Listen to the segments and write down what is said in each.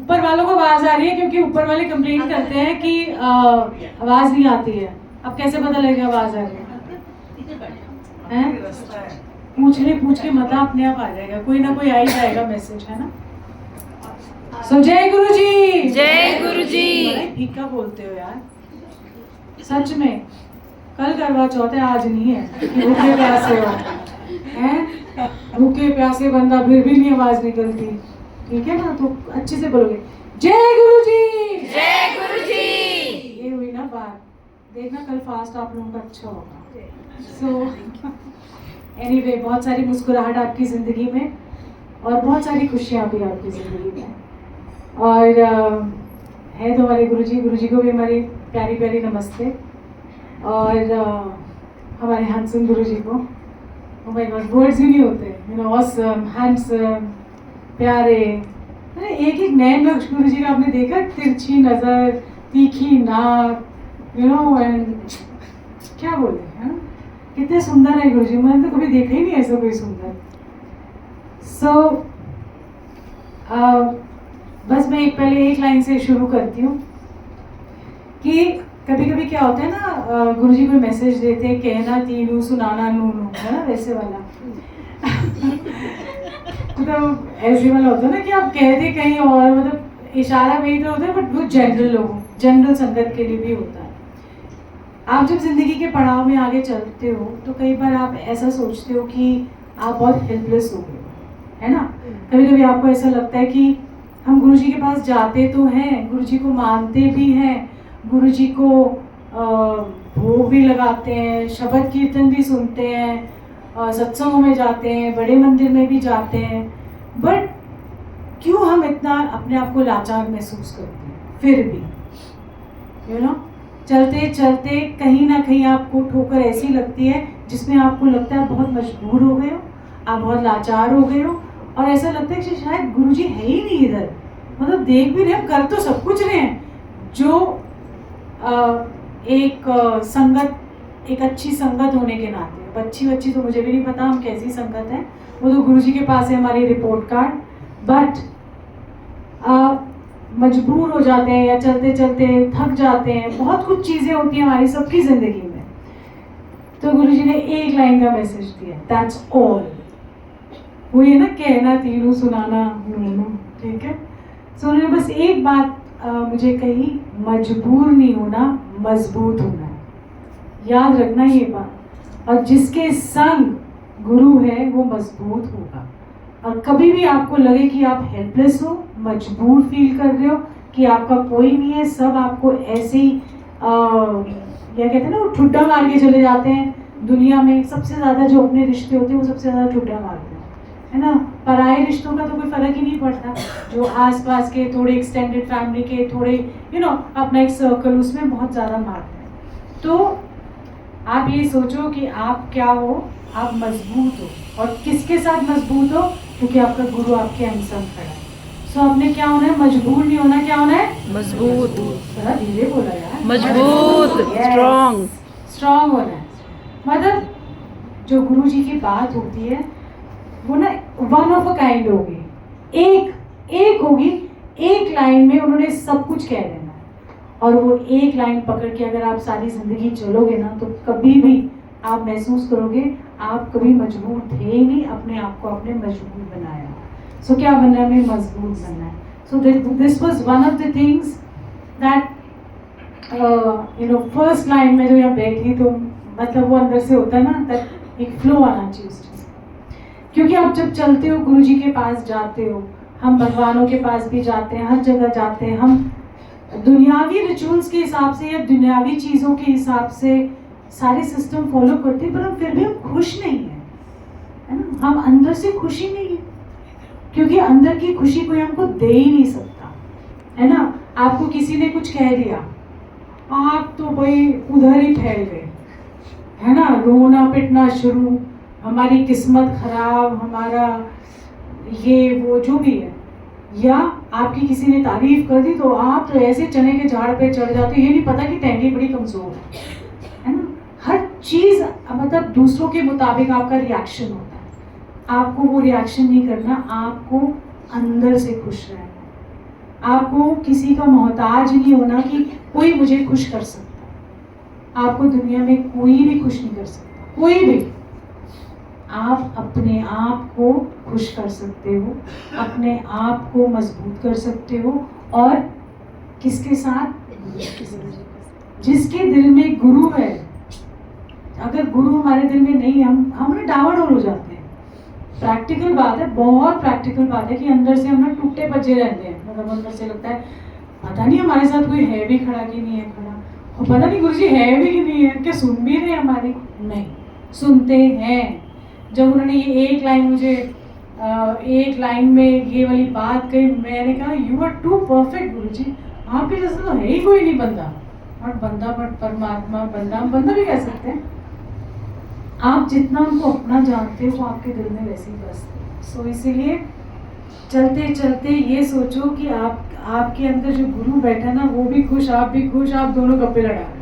ऊपर वालों को आवाज आ रही है क्योंकि ऊपर वाले कंप्लेन करते हैं कि आवाज नहीं आती है। अब कैसे पता लगेगा आवाज आ रही है? पूछ के मत अपने आप आ जाएगा, कोई ना कोई आ ही जाएगा मैसेज, है ना। सो जय गुरु जी, जय गुरु जी। फीका बोलते हो यार, सच में। कल करवा चौथ है, आज नहीं है। भूखे प्यासे हो हैं, भूखे प्यासे बंदा फिर भी नहीं आवाज निकलती, ठीक है ना। तो अच्छे से बोलोगे जय गुरु जी, जय गुरु जी। ये हुई ना बात। देखना कल फास्ट आप लोगों का अच्छा होगा। सो एनीवे, बहुत सारी मुस्कुराहट आपकी जिंदगी में और बहुत सारी खुशियाँ भी आपकी जिंदगी में। और है तो हमारे गुरु जी को भी हमारी प्यारी प्यारी नमस्ते। और हमारे हैंडसम गुरु जी को, ओ माय गॉड, वर्ड्स ही नहीं होते, यू नो, ऑसम, हैंडसम, प्यारे। अरे एक एक नए नक्श गुरु जी का आपने देखा, तिरछी नज़र, तीखी नाक, यू नो, एंड क्या बोले, है ना, कितने सुंदर है गुरु जी। मैंने तो कभी देखा ही नहीं ऐसा कोई सुंदर। सो बस मैं पहले एक लाइन से शुरू करती हूँ कि कभी कभी क्या होता है ना, गुरुजी कोई मैसेज देते हैं, कहना तीनू सुनाना नूनू, है ना, वैसे वाला। मतलब ऐसे वाला होता है ना कि आप कहते कहीं और, मतलब इशारा वही तो होता है, बट वो जनरल लोगों, जनरल संगत के लिए भी होता है। आप जब जिंदगी के पड़ाव में आगे चलते हो तो कई बार आप ऐसा सोचते हो कि आप बहुत हेल्पलेस हो गए, है ना। कभी कभी आपको ऐसा लगता है कि हम गुरुजी के पास जाते तो हैं, गुरुजी को मानते भी हैं, गुरुजी को भोग भी लगाते हैं, शब्द कीर्तन भी सुनते हैं, सत्संगों में जाते हैं, बड़े मंदिर में भी जाते हैं, बट क्यों हम इतना अपने आप को लाचार महसूस करते हैं? फिर भी यू नो, चलते चलते कहीं ना कहीं आपको ठोकर ऐसी लगती है जिसमें आपको लगता है आप बहुत मजबूर हो गए हो, आप बहुत लाचार हो गए हो, और ऐसा लगता है कि शायद गुरुजी है ही नहीं इधर। मतलब देख भी रहे हैं, कर तो सब कुछ रहे हैं, जो एक संगत, एक अच्छी संगत होने के नाते, अच्छी तो मुझे भी नहीं पता हम कैसी संगत है, वो तो गुरुजी के पास है हमारी रिपोर्ट कार्ड, बट मजबूर हो जाते हैं या चलते चलते थक जाते हैं। बहुत कुछ चीज़ें होती हैं हमारी सबकी ज़िंदगी में, तो गुरुजी ने एक लाइन का मैसेज दिया, दैट्स ऑल। वो ये ना, कहना तीनू सुनाना नूनू, ठीक है। सो उन्होंने बस एक बात मुझे कही, मजबूर नहीं होना, मजबूत होना है। याद रखना ये बात। और जिसके संग गुरु है वो मजबूत होगा। और कभी भी आपको लगे कि आप हेल्पलेस हो, मजबूर फील कर रहे हो कि आपका कोई नहीं है, सब आपको ऐसे ही क्या कहते हैं ना, वो ठुड्डा मार के चले जाते हैं। दुनिया में सबसे ज़्यादा जो अपने रिश्ते होते हैं वो सबसे ज़्यादा ठुड्डा मारते हैं, है ना। पराये रिश्तों का तो कोई फर्क ही नहीं पड़ता, जो आसपास के थोड़े एक्सटेंडेड फैमिली के थोड़े यू नो अपना एक सर्कल, उसमें बहुत ज़्यादा मारते हैं। तो आप ये सोचो कि आप क्या हो, आप मजबूत हो। और किसके साथ मजबूत हो? क्योंकि आपका गुरु आपके हम संग खड़ा है। सो आपने क्या होना है? मजबूर नहीं होना, क्या होना है? मजबूत। थोड़ा धीरे बोला यार, मजबूत, स्ट्रॉन्ग। स्ट्रॉन्ग होना है। मतलब जो गुरु जी की बात होती है वो ना वन ऑफ अ काइंड होगी, एक होगी, एक लाइन में उन्होंने सब कुछ कह देना है। और वो एक लाइन पकड़ के अगर आप सारी जिंदगी चलोगे ना, तो कभी भी आप महसूस करोगे आप कभी मजबूर थे ही नहीं, अपने आप को आपने मजबूर बनाया। सो क्या बनना है? हमें मजबूत बनना है। So this was one of the things that you know, first line में जो यहाँ बैठी, तो मतलब वो अंदर से होता है ना, दैट एक फ्लो आना चाहिए उस चीज़। क्योंकि आप जब चलते हो, गुरु जी के पास जाते हो, हम भगवानों के पास भी जाते हैं, हर जगह जाते हैं, हम दुनियावी रिचुअल्स के हिसाब से या दुनियावी चीज़ों के हिसाब से सारे सिस्टम फॉलो करते हैं, पर हम फिर भी हम खुश नहीं हैं, है ना। हम अंदर से खुशी नहीं है, क्योंकि अंदर की खुशी कोई हमको दे ही नहीं सकता, है ना। आपको किसी ने कुछ कह दिया, आप तो भाई उधर ही फैल गए, है ना, रोना पिटना शुरू, हमारी किस्मत खराब, हमारा ये वो जो भी है। या आपकी किसी ने तारीफ कर दी तो आप तो ऐसे चने के झाड़ पे चढ़ जाते हो, ये नहीं पता कि टहनी बड़ी कमजोर है ना। हर चीज़ मतलब दूसरों के मुताबिक आपका रिएक्शन होता है। आपको वो रिएक्शन नहीं करना, आपको अंदर से खुश रहना है। आपको किसी का मोहताज नहीं होना कि कोई मुझे खुश कर सकता। आपको दुनिया में कोई भी खुश नहीं कर सकता, कोई भी। आप अपने आप को खुश कर सकते हो, अपने आप को मजबूत कर सकते हो। और किसके साथ? जिसके दिल में गुरु है। अगर गुरु हमारे दिल में नहीं, हम ना डावाडोल हो जाते हैं। प्रैक्टिकल बात है, बहुत प्रैक्टिकल बात है कि अंदर से हम ना टूटे बचे रहते हैं। मतलब अंदर से लगता है पता नहीं हमारे साथ कोई है भी खड़ा कि नहीं है खड़ा, और पता नहीं गुरुजी है भी कि नहीं है, क्या सुन भी रहे हैं हमारी? नहीं, सुनते हैं। जब उन्होंने ये एक लाइन मुझे एक लाइन में ये वाली बात कही, मैंने कहा यू आर टू परफेक्ट गुरुजी, आपके जैसा तो है ही कोई नहीं बंदा। और बंदा बट परमात्मा, बंदा भी कह सकते हैं। आप जितना उनको अपना जानते हो वो आपके दिल में वैसे ही बसते हैं। सो इसीलिए चलते चलते ये सोचो कि आपके अंदर जो गुरु बैठा ना वो भी खुश, आप भी खुश, आप दोनों गप्पे लड़ा रहे हैं।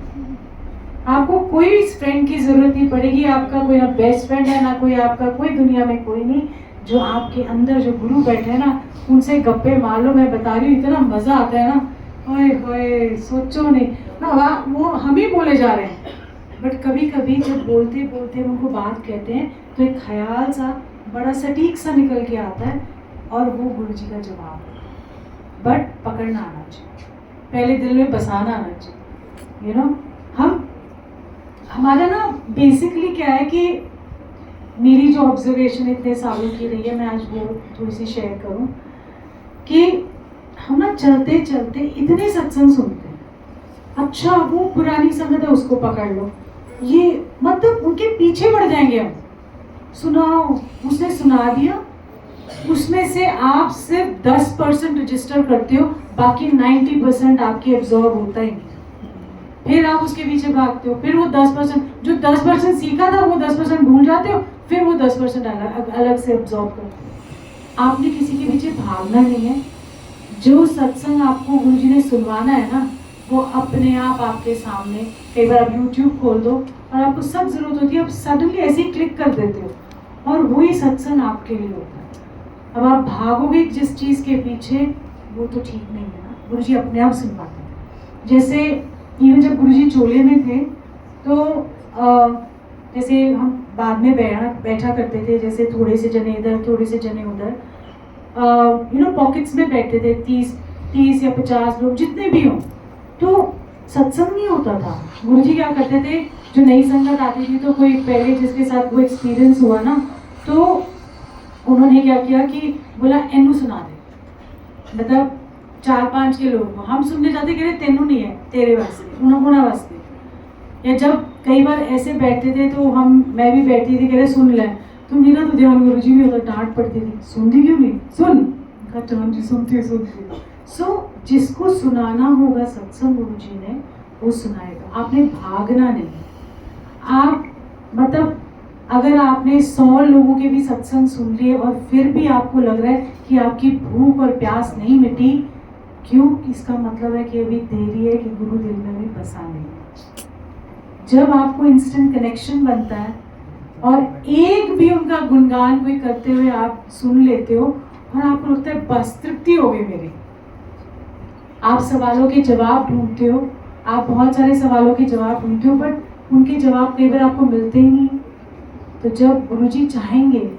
आपको कोई फ्रेंड की जरूरत नहीं पड़ेगी। आपका कोई ना बेस्ट फ्रेंड है, ना कोई आपका कोई दुनिया में कोई नहीं। जो आपके अंदर जो गुरु बैठे हैं ना, उनसे गप्पे मार लो। मैं बता रही हूँ इतना मजा आता है ना, ओए होए सोचो नहीं ना। वो हम ही बोले जा रहे हैं, बट कभी कभी जब बोलते बोलते उनको बात कहते हैं तो एक ख्याल सा बड़ा सटीक सा निकल के आता है, और वो गुरु जी का जवाब है। बट पकड़ना आना चाहिए, पहले दिल में बसाना आना चाहिए। यू नो, हमारा ना बेसिकली क्या है कि मेरी जो ऑब्जर्वेशन इतने सालों की रही है, मैं आज वो थोड़ी सी शेयर करूं कि हम ना चलते चलते इतने सत्संग सुनते हैं। अच्छा, वो पुरानी संगत है उसको पकड़ लो, ये मतलब उनके पीछे पड़ जाएंगे हम। सुनाओ, उसने सुना दिया, उसमें से आप सिर्फ 10% रजिस्टर करते हो, बाकी 90% आपकी एब्जॉर्ब होता ही नहीं। फिर आप उसके पीछे भागते हो, फिर वो 10% जो 10% सीखा था वो 10% भूल जाते हो, फिर वो 10% अलग से एब्जॉर्ब करते हो। आपने किसी के पीछे भागना नहीं है। जो सत्संग आपको गुरु जी ने सुनवाना है ना, वो अपने आप आपके सामने। कई बार आप YouTube खोल दो और आपको सब जरूरत होती है, आप सडनली ऐसे ही क्लिक कर देते हो और वही सत्संग आपके लिए होता है। अब आप भागोगे जिस चीज़ के पीछे, वो तो ठीक नहीं है ना। गुरु जी अपने आप सुनवाते हैं। जैसे इवन जब गुरुजी चोले में थे तो जैसे हम बाद में बैठा करते थे, जैसे थोड़े से जने इधर थोड़े से जने उधर, पॉकेट्स में बैठते थे, 30 या 50 लोग जितने भी हों। तो सत्संग नहीं होता था। गुरुजी क्या करते थे, जो नई संगत आती थी तो कोई पहले जिसके साथ वो एक्सपीरियंस हुआ ना, तो उन्होंने क्या किया कि बोला एनू सुना दे। मतलब 4-5 के लोग हम सुनने जाते, कह रहे तेनू नहीं है, तेरे वास्ते, उन्होंने वास्ते। या जब कई बार ऐसे बैठते थे तो मैं भी बैठती थी, कह रहे सुन ले, तो मेरा तो ध्यान गुरु जी में होता, डांट पड़ती थी, सुनती क्यों नहीं, सुन जी, सुनती। सो जिसको सुनाना होगा सत्संग गुरु जी ने, वो सुनाएगा। आपने भागना नहीं। आप मतलब अगर आपने 100 लोगों के भी सत्संग सुन लिए और फिर भी आपको लग रहा है कि आपकी भूख और प्यास नहीं मिटी, क्यों? इसका मतलब है कि अभी देरी है कि गुरु दिल में भी बसा नहीं। जब आपको इंस्टेंट कनेक्शन बनता है और एक भी उनका गुणगान कोई करते हुए आप सुन लेते हो और आपको लगता है बस तृप्ति हो गई मेरी। आप सवालों के जवाब ढूंढते हो, आप बहुत सारे सवालों के जवाब ढूंढते हो, बट उनके जवाब कई बार आपको मिलते ही नहीं। तो जब गुरुजी चाहेंगे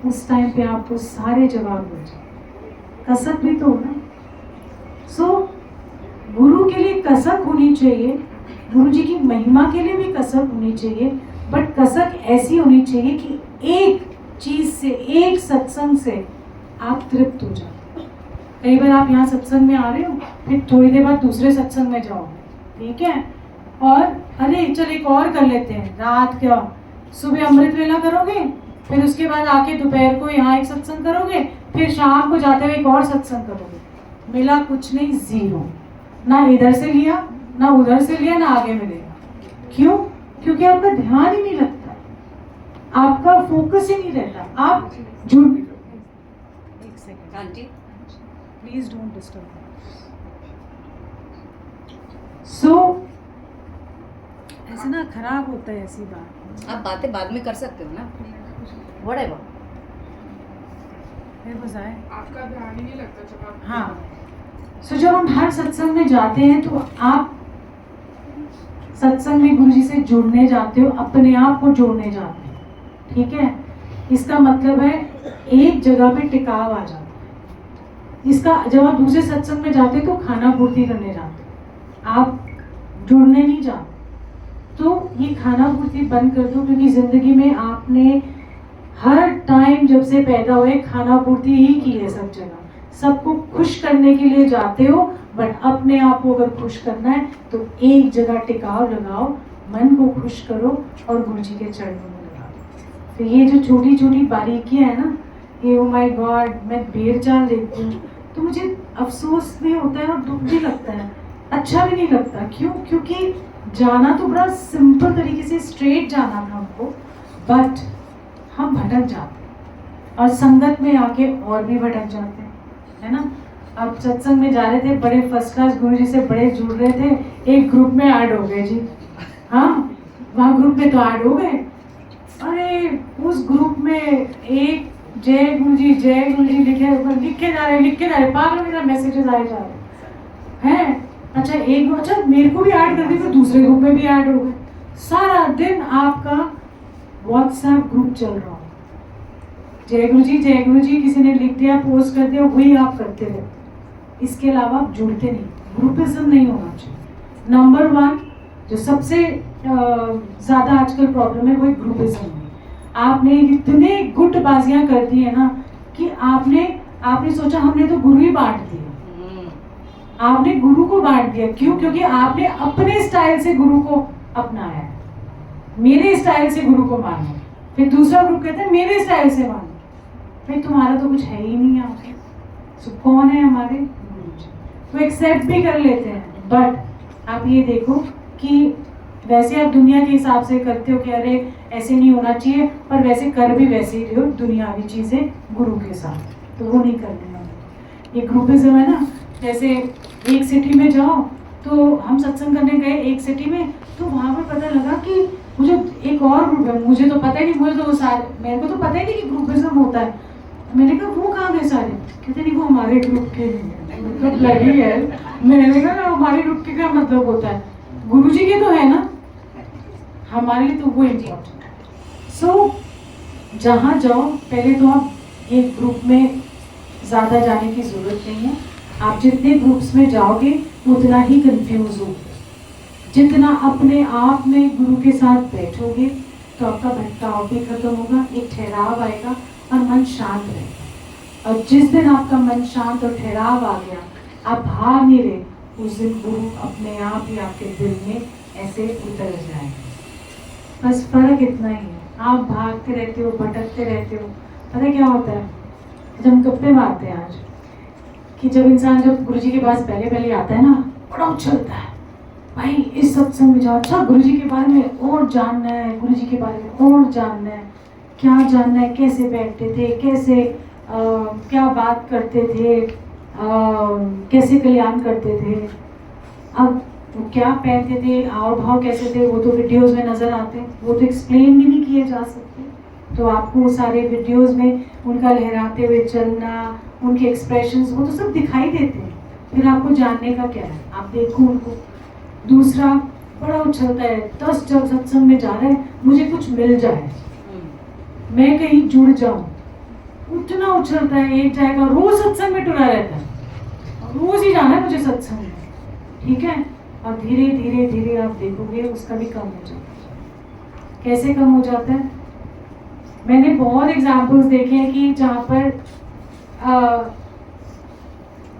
उस टाइम पे आपको सारे जवाब मिल जाए। कसक भी तो ना। सो गुरु के लिए कसक होनी चाहिए, गुरु जी की महिमा के लिए भी कसक होनी चाहिए, बट कसक ऐसी होनी चाहिए कि एक चीज से, एक सत्संग से आप तृप्त हो जाओ। कई बार आप यहाँ सत्संग में आ रहे हो, फिर थोड़ी देर बाद दूसरे सत्संग में जाओ, ठीक है, और अरे चल एक और कर लेते हैं, रात क्या सुबह अमृत वेला करोगे, फिर उसके बाद आके दोपहर को यहाँ एक सत्संग करोगे, फिर शाम को जाते हुए एक और सत्संग करोगे। मिला कुछ नहीं, जीरो। ना इधर से लिया, ना उधर से लिया, ना आगे मिलेगा। क्यों? क्योंकि आपका ध्यान ही नहीं लगता, आपका फोकस ही नहीं रहता। आप जुड़, एक सेकंड प्लीज डोंट डिस्टर्ब। सो ऐसे ना खराब होता है ऐसी बात। आप बातें बाद में कर सकते हो ना, व्हाटएवर। फिर बजाए आपका ध्यान ही नहीं लगता जब आप। हाँ, सो जब हम हर सत्संग में जाते हैं तो आप सत्संग में गुरु जी से जुड़ने जाते हो, अपने आप को जोड़ने जाते हो, ठीक है। इसका मतलब है एक जगह पे टिकाव आ जाता है। इसका जब आप दूसरे सत्संग में जाते हो तो खाना पूर्ति करने जाते हो, आप जुड़ने नहीं जाते। तो ये खाना पूर्ति बंद कर दो, क्योंकि जिंदगी में आपने हर टाइम जब से पैदा हुए खाना पूर्ति ही की है सब जगह। सबको खुश करने के लिए जाते हो, बट अपने आप को अगर खुश करना है तो एक जगह टिकाव लगाओ, मन को खुश करो और गुरु जी के चरणों में लगाओ। तो ये जो छोटी छोटी बारीकियां है ना, ये ओ माय गॉड, मैं भेड़-चाल देखती हूँ तो मुझे अफसोस भी होता है और दुख भी लगता है, अच्छा भी नहीं लगता। क्यों? क्योंकि जाना तो बड़ा सिंपल तरीके से स्ट्रेट जाना था हमको, बट हम भटक जाते हैं और संगत में आके और भी भटक जाते हैं, है ना। अब सत्संग में जा रहे थे, बड़े फर्स्ट क्लास गुरु जी से बड़े जुड़ रहे थे, एक ग्रुप में ऐड हो गए जी। हाँ, वहाँ ग्रुप में तो ऐड हो गए। अरे उस ग्रुप में एक जय गुरु जी लिखे जा रहे पागलों की तरह मैसेजेस आए जा रहे हैं। अच्छा मेरे को भी ऐड कर दिया, तो दूसरे ग्रुप में भी ऐड हो गए। सारा दिन आपका व्हाट्सएप ग्रुप चल रहा हो, जय गुरु जी किसी ने लिख दिया, पोस्ट कर दिया, वही आप करते रहे। इसके अलावा आप जुड़ते नहीं, ग्रुपिज्म नहीं होना चाहिए। नंबर 1 जो सबसे ज़्यादा आजकल प्रॉब्लम है वो एक ग्रुपिज्म है। आपने इतने गुटबाजियां कर दी है ना कि आपने सोचा हमने तो गुरु ही बांट दिया। आपने गुरु को बांट दिया। क्यों? क्योंकि आपने अपने स्टाइल से गुरु को अपनाया है। मेरे स्टाइल से गुरु को मानो, फिर दूसरा ग्रुप कहते हैं मेरे स्टाइल से मानो। भाई तुम्हारा तो कुछ है ही नहीं यहाँ पे। सो कौन है हमारे गुरु जी? तो एक्सेप्ट भी कर लेते हैं, बट आप ये देखो कि वैसे आप दुनिया के हिसाब से करते हो कि अरे ऐसे नहीं होना चाहिए, पर वैसे कर भी वैसे ही रहे हो दुनियावी चीज़ें गुरु के साथ, तो वो नहीं करने वाले। ये ग्रुपिज्म है ना। जैसे एक सिटी में जाओ, तो हम सत्संग करने गए एक सिटी में, तो वहाँ पर पता लगा कि मुझे एक और ग्रुप है, मुझे तो पता ही नहीं, मेरे को तो पता ही नहीं कि ग्रुपिज्म होता है। मैंने कहा वो कहाँ गए सारे? कहते नहीं वो हमारे ग्रुप के मतलब लगी है। मैंने कहा हमारे ग्रुप के क्या मतलब होता है? गुरु जी के तो है ना, हमारे लिए तो वो इम्पोर्टेंट। सो जहाँ जाओ पहले तो आप ये ग्रुप में ज़्यादा जाने की ज़रूरत नहीं है। आप जितने ग्रुप्स में जाओगे उतना ही कंफ्यूज होगे। जितना अपने आप में गुरु के साथ बैठोगे तो आपका भटकाव भी खत्म होगा, एक ठहराव आएगा और मन शांत रहेगा। और जिस दिन आपका मन शांत और ठहराव आ गया, आप भाग नहीं रहे, उस दिन गुरु अपने आप ही आपके दिल में ऐसे उतर जाएगा। बस फर्क इतना ही है, आप भागते रहते हो, भटकते रहते हो। पता क्या होता है, जब हम गप्पे मारते हैं आज कि जब इंसान जब गुरु जी के पास पहले पहले आता है ना, बड़ा उछलता है भाई इस सत्संग में जाओ, अच्छा गुरु जी के बारे में और जानना है, गुरु जी के बारे में और जानना है, क्या जानना है, कैसे बैठते थे, कैसे क्या बात करते थे, कैसे कल्याण करते थे, अब वो क्या पहनते थे, हाव भाव कैसे थे, वो तो वीडियोस में नज़र आते हैं, वो तो एक्सप्लेन भी नहीं किए जा सकते। तो आपको सारे वीडियोस में उनका लहराते हुए चलना, उनके एक्सप्रेशंस, वो तो सब दिखाई देते हैं। फिर आपको जानने का क्या है, आप देखो उनको। दूसरा बड़ा उछलता है, 10 जब सत्संग में जा रहा है, मुझे कुछ मिल जाए, मैं कहीं जुड़ जाऊं, उतना उछलता है। एक जाएगा रोज सत्संग में टुरा रहता है, रोज ही जाना है मुझे सत्संग में, ठीक है। और धीरे धीरे धीरे आप देखोगे उसका भी कम हो जाता है। कैसे कम हो जाता है? मैंने बहुत एग्जाम्पल्स देखे हैं कि जहाँ पर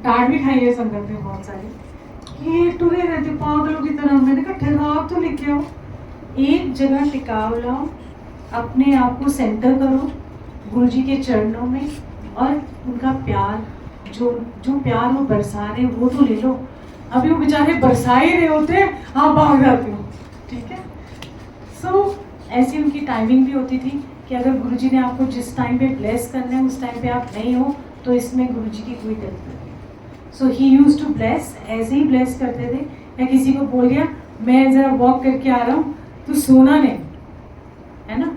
डांट भी खाई है संगत में बहुत सारी, कि टुरे रहते पागलों की तरह। मैंने कहा ठहराव तो लेके आओ, एक जगह टिकाव लाओ, अपने आप को सेंटर करो गुरु जी के चरणों में, और उनका प्यार जो प्यार वो बरसा रहे वो तो ले लो। अभी वो बेचारे बरसा ही रहे होते हैं, आप भाग जाते हो, ठीक है। सो ऐसी उनकी टाइमिंग भी होती थी कि अगर गुरु जी ने आपको जिस टाइम पे ब्लेस करना है उस टाइम पे आप नहीं हो, तो इसमें गुरु जी की कोई गलती नहीं। सो ही यूज्ड टू ब्लेस, ऐसे ही ब्लेस करते थे। या किसी को बोल दिया मैं ज़रा वॉक करके आ रहा हूँ, तो सोना नहीं, है ना,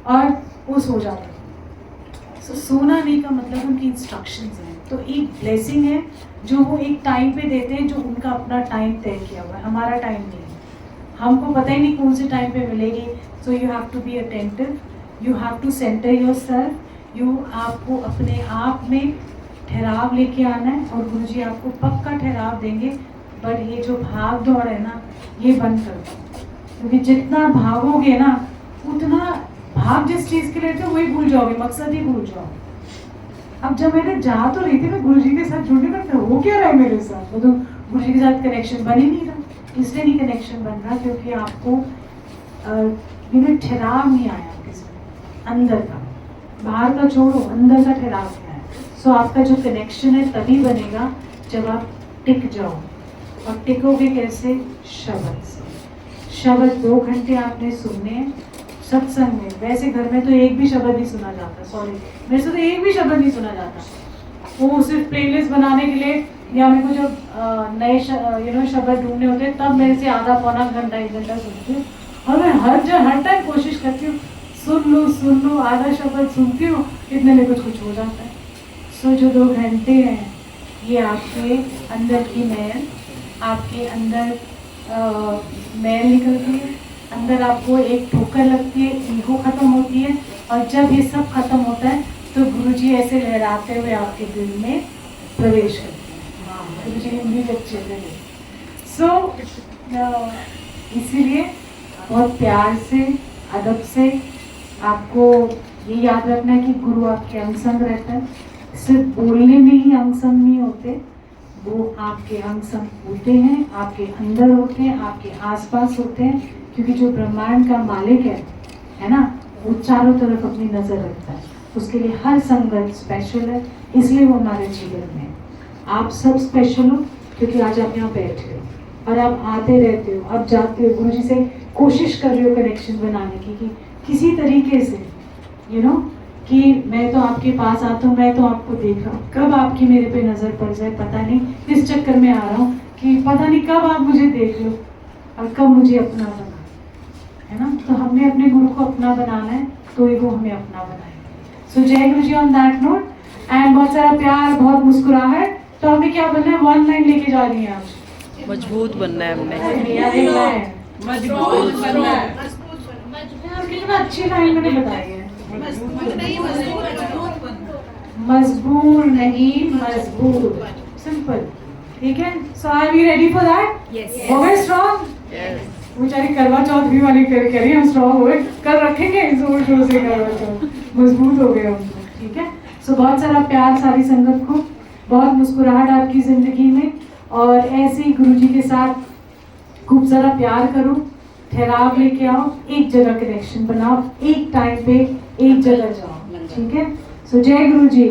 और वो सो जाता। सो सोना नहीं का मतलब उनकी इंस्ट्रक्शंस हैं, तो एक ब्लेसिंग है जो वो एक टाइम पे देते हैं, जो उनका अपना टाइम तय किया हुआ है, हमारा टाइम नहीं है, हमको पता ही नहीं कौन से टाइम पे मिलेगी। So you have to be attentive, you have to centre your self, आपको अपने आप में ठहराव लेके आना है, और गुरुजी आपको पक्का ठहराव देंगे। बट ये जो भाग दौड़ है ना, ये बंद कर दो, क्योंकि जितना भागोगे ना उतना भाग जिस चीज़ के लिए थे वही भूल जाओगे, मकसद ही भूल जाओगे। अब जब मैंने जा तो रही थी मैं गुरुजी के साथ जुड़ने में, हो क्या रहा है मेरे साथ, वो तो गुरुजी के साथ कनेक्शन बन ही नहीं रहा। इसलिए नहीं कनेक्शन बन रहा क्योंकि आपको ठहराव नहीं आया किसी अंदर का, बाहर का छोड़ो, अंदर का ठहराव नहीं आया। सो आपका जो कनेक्शन है तभी बनेगा जब आप टिक जाओ, और टिकोगे कैसे? शब्द से। शब्द 2 घंटे आपने सुनने हैं सत्संग में। वैसे घर में तो एक भी शब्द नहीं सुना जाता, सॉरी मेरे से तो एक भी शब्द नहीं सुना जाता। वो सिर्फ प्लेलिस्ट बनाने के लिए, या मेरे को जब नए शब्द ढूंढने होते हैं तब मेरे से आधा पौना घंटा 1 घंटा सुनती हूँ, और मैं हर टाइम कोशिश करती हूँ सुन लूँ, आधा शब्द सुनती हूँ, इतने में कुछ हो जाता है। सो जो 2 घंटे हैं ये आपके अंदर की मैल, आपके अंदर मैल निकलती है, अंदर आपको एक ठोकर लगती है, ईगो खत्म होती है, और जब ये सब खत्म होता है तो गुरुजी ऐसे लहराते हुए आपके दिल में प्रवेश करते हैं। गुरुजी हिंदी भी अच्छे से। सो इसीलिए बहुत प्यार से, अदब से आपको ये याद रखना है कि गुरु आपके अंग संग रहता है। सिर्फ बोलने में ही अंग संग नहीं होते, वो आपके अंग संग होते हैं, आपके अंदर होते हैं, आपके आसपास होते हैं, क्योंकि जो ब्रह्मांड का मालिक है ना, वो चारों तरफ अपनी नज़र रखता है। उसके लिए हर संगत स्पेशल है, इसलिए वो हमारे जीवन में है। आप सब स्पेशल हो क्योंकि आज आप यहाँ बैठे हो और आप आते रहते हो, आप जाते हो, गुरुजी से कोशिश कर रहे हो कनेक्शन बनाने की, कि किसी तरीके से कि मैं तो आपके पास आता हूँ, मैं तो आपको देख रहा हूँ, कब आपकी मेरे पे नज़र पड़ जाए पता नहीं, इस चक्कर में आ रहा हूँ कि पता नहीं कब आप मुझे देख लो और कब मुझे अपना बना, है ना। तो हमने अपने गुरु को अपना बनाना है, तो ही वो हमें अपना बनाएंगे। सो जय गुरु जी ऑन दैट नोट, एंड बहुत सारा प्यार, बहुत मुस्कुराहट। तो हमें क्या बनना है? 1 लाइन लेके जा रही है आज। मजबूत बनना है हमने। मजबूत बनना है। कितना अच्छी लाइन मैंने बताई है। मजबूर नहीं, मजबूर, सिंपल, ठीक है। So are we ready for that? Yes. हो गए स्ट्रॉन्ग? बेचारी करवा चौथ भी वाली करी, हम स्ट्रॉन्ग हुए, कल रखेंगे जोर शोर से करवा चौथ, मजबूत हो गए हम लोग, ठीक है। सो बहुत सारा प्यार सारी संगत को, बहुत मुस्कुराहट आपकी जिंदगी में, और ऐसे ही गुरुजी के साथ खूब सारा प्यार करो, ठहराव लेके आओ, एक जगह कनेक्शन बनाओ, एक टाइम पे एक जगह जाओ, ठीक है। सो जय गुरु जी।